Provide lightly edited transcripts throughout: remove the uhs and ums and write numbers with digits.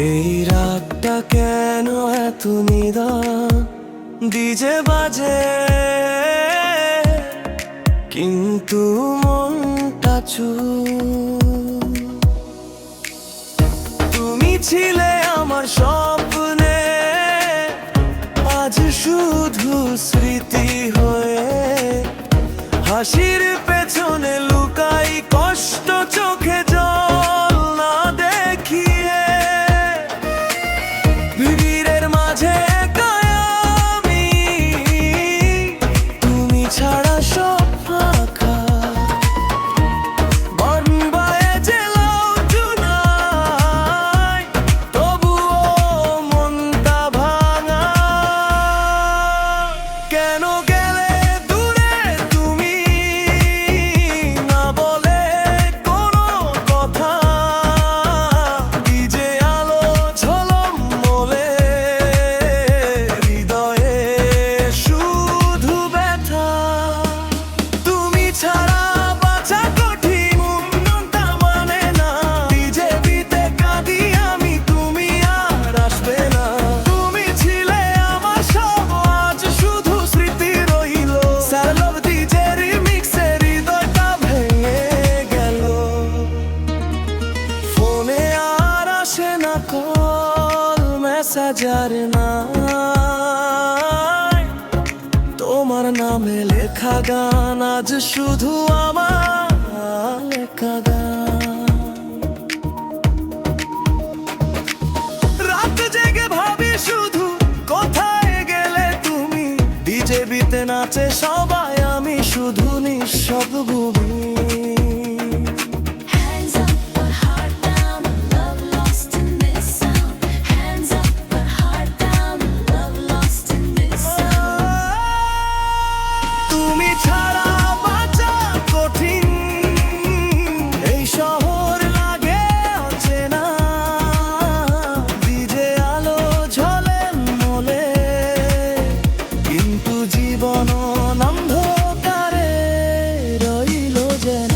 এই রাতটা কেন এত নিদান, ডিজে বাজে কিন্তু মনটা চুপ। তুমি ছিলে আমার স্বপ্নে, আজ শুধু স্মৃতি হয়ে। হাসির পেছনে লুকাই কষ্ট, চোখে জল না দেখিয়ে। ভিড়ের মাঝে একা আমি, তুমি ছাড়া সব ফাঁকা। বনবায়ে জেলাও চুনাই, তবুও মনটা ভাঙা। কেন গেলে দূরে তুমি, না বলে কোনো কথা? ডিজে আলো ঝলমলে, হৃদয়ে শুধু ব্যথা। তুমি ছাড়া বাঁচা কঠিন, মনটা মানে না। ডিজে বিতে কাঁদি আমি, তুমি আর আসবে না। তুমি ছিলে আমার সব, আজ শুধু স্মৃতি রইল। স্যারলভ ডিজে রিমিক্সে হৃদয়টা ভেঙে গেল। ফোনে আর আসে না কল, মেসেজ আর নাই। তোমার নামে লেখা গান, আজ শুধু আমার লেখা গান। রাত জেগে ভাবি শুধু, কোথায় গেলে তুমি? ডিজে বিতে নাচে সবাই, আমি শুধু নিঃশব্দ ভূমি। Hands up but heart down, love lost in this sound. Hands up but heart down, love lost in this sound. তুমি ছাড়া বাঁচা কঠিন, এই শহর লাগে অচেনা। ডিজে আলো ঝলমলে, কিন্তু জীবন অন্ধকারে রইল যেন।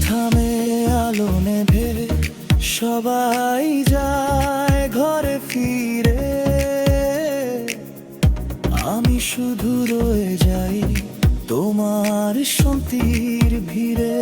থামে আলো নেভে, সবাই যায় ঘরে ফিরে। আমি শুধু রয়ে যাই তোমার শান্তির ভিড়ে।